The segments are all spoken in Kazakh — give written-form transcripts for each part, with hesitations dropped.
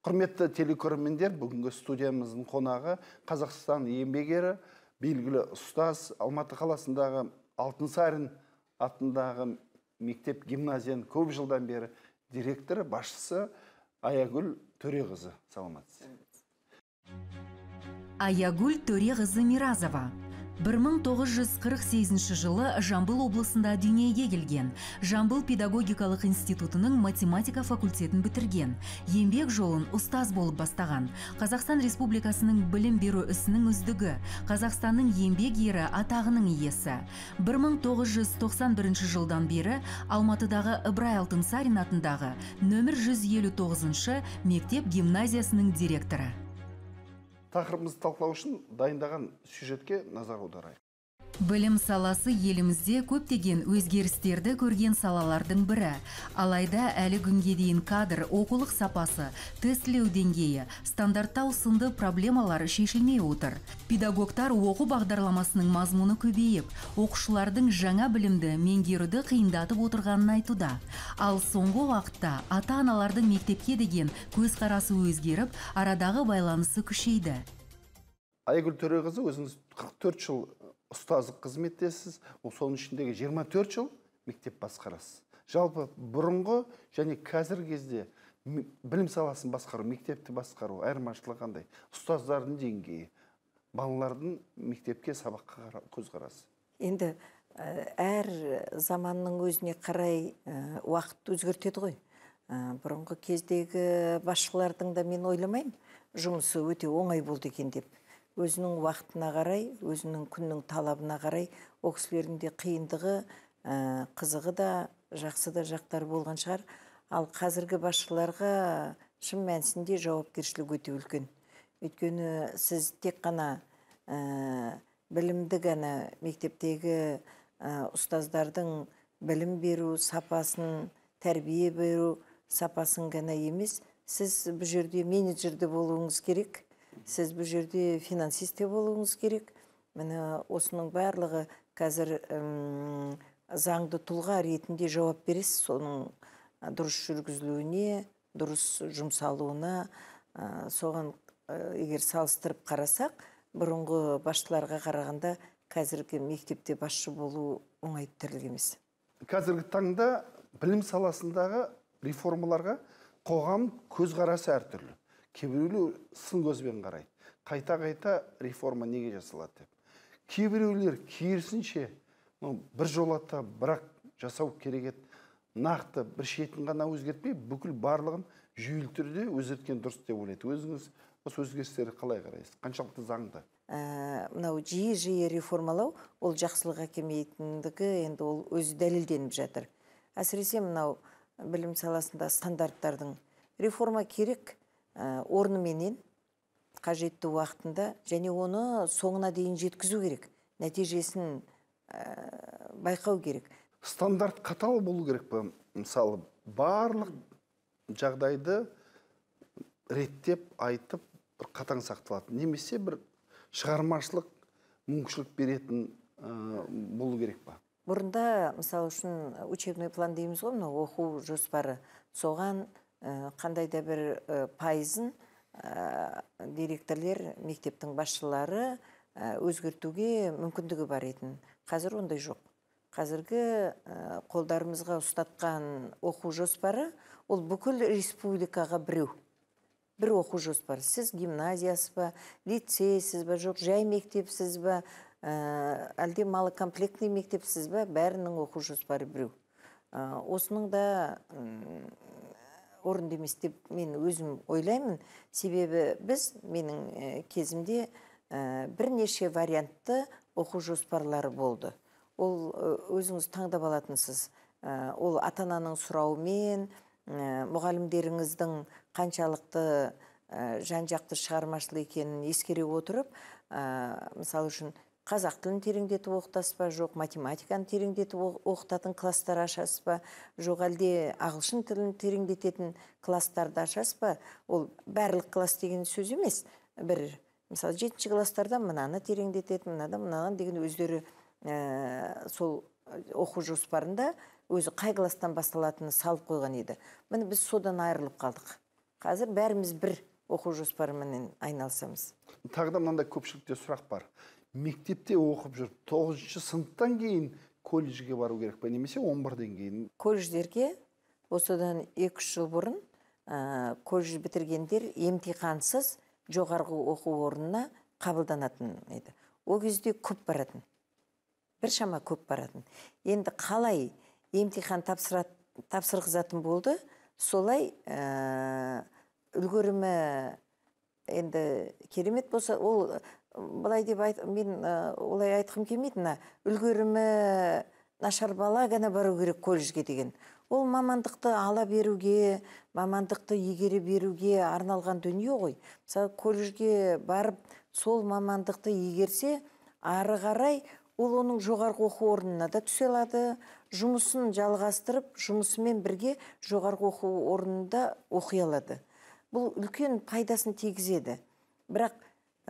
Құрметті телекөрермендер, бүгінгі студиямыздың қонағы Қазақстан еңбек ері, белгілі ұстаз, Алматы қаласындағы Алтынсарин атындағы мектеп гимназияның көп жылдан бері директоры, басшысы Аягүл Төреқызы. Саламатсыз. Аягүл Төреқызы Миразова 1948 жылы Жамбыл облысында дүниеге келген. Жамбыл педагогикалық институтының математика факультетін бітірген. Еңбек жолын ұстаз болып бастаған. Қазақстан Республикасының білім беру ісінің үздігі, Қазақстанның еңбек ері атағының иесі. 1991 жылдан бері Алматыдағы Ыбырай Алтынсарин атындағы нөмір 159 мектеп гимназиясының директоры. Тақырыбымызды талқылау үшін дайындаған сюжетке назар аударайық. Білім саласы елімізде көптеген өзгерістерді көрген салалардың бірі. Алайда әлі күнге дейін кадр, оқулық сапасы, тестілеу деңгейі, стандарттау сынды проблемалар шешілмей отыр. Педагогтар оқу бағдарламасының мазмұны көбейіп, оқушылардың жаңа білімді меңгеруді қиындатып отырғанын айтуда. Ал соңғы уақытта ата-аналардың мектепке деген көзқарасы өзгеріп, арадағы байланысы күшейді. Аягүл Төреқызы, өзіңіз 44 жыл ұстаздық қызметтесіз, соның ішіндегі 24 жыл мектеп басқарасыз. Жалпы бұрынғы және қазір кезде білім саласын басқару, мектепті басқару айырмашылығы қандай? Ұстаздардың деңгейі, балалардың мектепке сабаққа көзқарасы. Енді әр заманның өзіне қарай уақыт өзгертеді ғой. Бұрынғы кездегі басшылардың да мен ойламаймын, жұмысы өте оңай болды екен деп. Өзінің уақытына қарай, өзінің күннің талабына қарай, о кісілердің де қиындығы, қызығы да, жақсы да жақтары болған шығар. Ал қазіргі басшыларға шын мәнісінде жауапкершілік өте үлкен. Өйткені сіз тек қана білімді ғана мектептегі ұстаздардың білім беру сапасын, тәрбие беру сапасын ғана емес, сіз бұл жерде менеджерді болуыңыз керек. Сіз бұл жерде финансисте болуыңыз керек. Міне осының барлығы қазір заңды тұлға ретінде жауап бересіз. Соның дұрыс жүргізілуіне, дұрыс жұмсалуына, соған егер салыстырып қарасақ, бұрынғы басшыларға қарағанда қазіргі мектепте басшы болу оңай тірлік емес. Қазіргі таңда білім саласындағы реформаларға қоғам көзқарасы әртүрлі. Кейбіреулер сын көзбен қарайды. Қайта-қайта реформа неге жасалады деп. Кейбіреулер керісінше бір жолата бірақ жасау керек еді. Нақты бір шетін ғана өзгертпей, бүкіл барлығын жүйелі түрде өзгерткен дұрыс деп ойлайды. Өзіңіз осы өзгерістерді қалай қарайсыз? Қаншалықты заңды? Мынау жиі реформалау, ол жақсылық әкелмейтіндігі енді ол өзі дәлелденіп жатыр. Әсіресе мынау білім саласында стандарттардың реформа керек, орныменен, қажетті уақытында, және оны соңына дейін жеткізу керек. Нәтижесін байқау керек. Стандарт қатал болу керек пе? Мысалы, барлық жағдайды реттеп, айтып, бір қатаң сақталатын. Немесе бір шығармашылық мүмкіншілік беретін болу керек па? Бұрында, мысалы үшін, учебный план дейміз ғой, оқу жоспары. Соған қандай да бір пайызын директорлер, мектептің басшылары өзгертуге мүмкіндігі бар етін. Қазір ондай жоқ. Қазіргі қолдарымызға ұстатқан оқу жоспары, ол бүкіл республикаға біреу. Бір оқу жоспары. Сіз гимназиясыз ба, лицейсіз ба, жоқ, жай мектепсіз ба, әлде малокомплектный мектепсіз ба, бәрінің оқу жоспары біреу. Осының да орынды емес деп мен өзім ойлаймын. Себебі біз, менің кезімде бірнеше вариантты оқу жоспарлары болды. Ол өзіңіз таңдап алатынсыз. Ол ата-ананың сұрауымен, мұғалімдеріңіздің қаншалықты жан-жақты шығармашылық екенін ескере отырып, мысалы үшін қазақ тілін тереңдетіп оқытасыз ба, жоқ, математиканы тереңдетіп оқытатын класстар ашасыз ба, жоқ, әлде ағылшын тілін тереңдететін класстарды ашасыз ба? Ол барлық класс деген сөз емес. Бір, мысалы, 7-ші класстарда мынаны тереңдететін, мынаған деген өздері сол оқу жоспарында өзі қай класстан басталатыны салып қойған еді. Міне біз содан айырылып қалдық. қазір бәріміз бір оқу жоспарымен айналысамыз. Тағы да мынандай көпшілікте сұрақ бар. Мектепте оқып жүріп, 9-шы сыныптан кейін колледжге бару керек пе, немесе 11-ден кейін? Колледждерге осыдан 2-3 жыл бұрын колледж бітіргендер емтихансыз жоғарғы оқу орнына қабылданатын еді. Ол кезде көп баратын. Біршама көп баратын. Енді қалай емтихан тапсырғызатын болды, солай үлгерімі енді керемет болса, ол былай деп мен олай айтқым келмейді. Үлгерімі нашар бала ғана бару керек колледжге деген. Ол мамандықты ала беруге, мамандықты игере беруге арналған дүние ғой. Мысалы, колледжге барып, сол мамандықты игерсе, ары қарай ол оның жоғарғы оқу орнына да түсе алады, жұмысын жалғастырып, жұмысымен бірге жоғарғы оқу орнында оқи алады. Бұл үлкен пайдасын тигізеді. Бірақ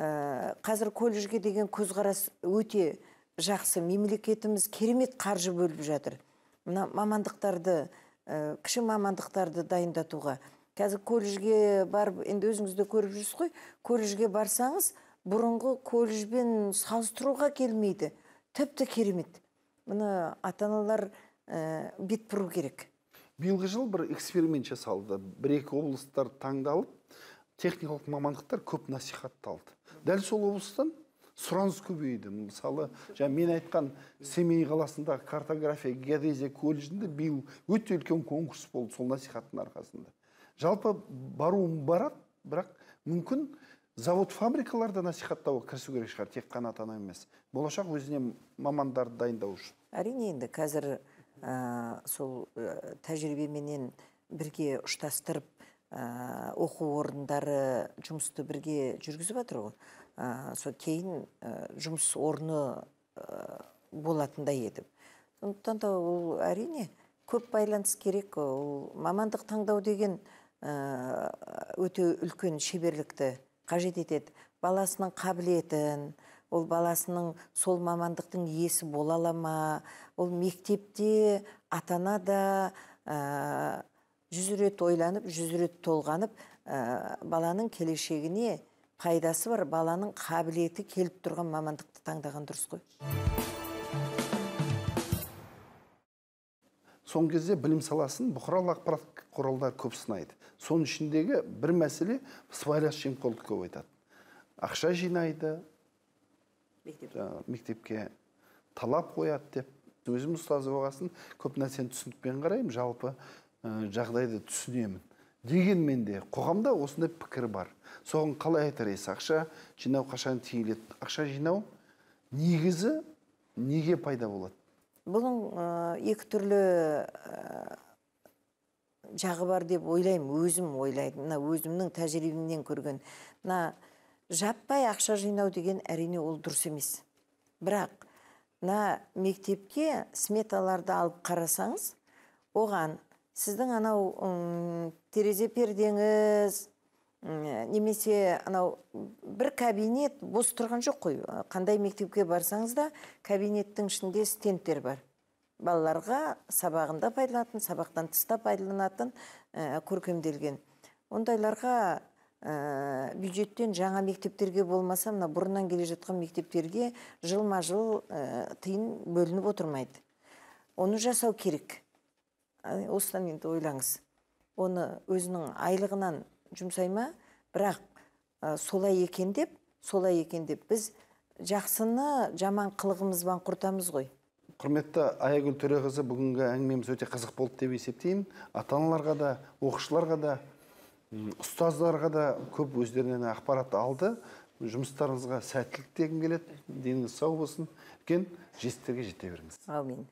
қазір колледжге деген көзқарас өте жақсы. Мемлекетіміз керемет қаржы бөліп жатыр. Мына мамандықтарды, кіші мамандықтарды дайындатуға. Қазір колледжге барып, енді өзіңізді көріп жүрсіз ғой, колледжге барсаңыз, бұрынғы колледжбен салыстыруға келмейді. Тіпті керемет. Мұны ата-аналар бет бұру керек. Биылғы жыл бір эксперимент жасалды. 1-2 облыстар таңдалып, техникалық мамандықтар көп насихатталды. Дәл сол облыстан сұраныс көбейді. Мысалы, мен айтқан Семей қаласындағы картография, геодезия колледжінде биыл өте үлкен конкурс болды сол насихаттың арқасында. Жалпы баруым барады, бірақ мүмкін завод фабрикаларда насихаттауға кірісу керек шығар, тек қана ата-ана емес. Болашақ өзіне мамандарды дайындау үшін. Әрине, енді қазір сол тәжірибеменен бірге ұштастырып, оқу орындары жұмысты бірге жүргізіп жатыр ғой. Сол кейін жұмыс орны болатындай етіп. Сондықтан да ол әрине көп байланыс керек. Ол мамандық таңдау деген өте үлкен шеберлікті қажет етеді. Баласының қабілетін, ол баласының сол мамандықтың иесі бола ала ма, ол мектепте ата-ана да 100 рет ойланып, 100 рет толғанып, баланың келешегіне пайдасы бар, баланың қабілеті келіп тұрған мамандықты таңдаған дұрыс қой. Соңғы кезде білім саласын бұқаралық ақпарат құралдары көп сынайды. Соның ішіндегі бір мәселе сыбайлас жемқорлық көп айтады. Ақша жинайды, мектепке талап қояды деп. Өзім ұстаз болғасын көп нәрсені түсінікпен қараймын, жалпы жағдайды түсінемін. Дегенмен де қоғамда осындай пікір бар. Соған қалай айтар есі? Ақша жинау қашан тиіледі? Ақша жинау негізі неге пайда болады? Бұның екі түрлі жағы бар деп ойлаймын, өзім ойлаймын. Өзімнің тәжірибемнен көрген. Жаппай ақша жинау деген әрине ол дұрыс емес. Бірақ мектепке сметаларды алып қарасаңыз, оған сіздің анау терезе пердеңіз, немесе анау бір кабинет бос тұрған жоқ қой. Қандай мектепке барсаңыз да кабинеттің ішінде стендтер бар. Балаларға сабағында пайдаланатын, сабақтан тыста пайдаланатын көркемделген. Ондайларға бюджеттен жаңа мектептерге болмаса, бұрыннан келе жатқан мектептерге жылма-жыл тиын бөлініп отырмайды. Оны жасау керек. Осыдан енді ойлаңыз. Оны өзінің айлығынан жұмсайма, бірақ солай екен деп біз жақсыны жаман қылығымызбен құртамыз ғой. Құрметті Аягүл Төреқызы, бүгінгі әңгімеміз өте қызық болды деп есептеймін. Ата-аналарға да, оқушыларға да, ұстаздарға да көп өздерінен ақпарат алды. Жұмыстарыңызға сәттілік тілегім келеді. Деніңіз сау болсын. Жетістіктерге жете беріңіз. Аумин.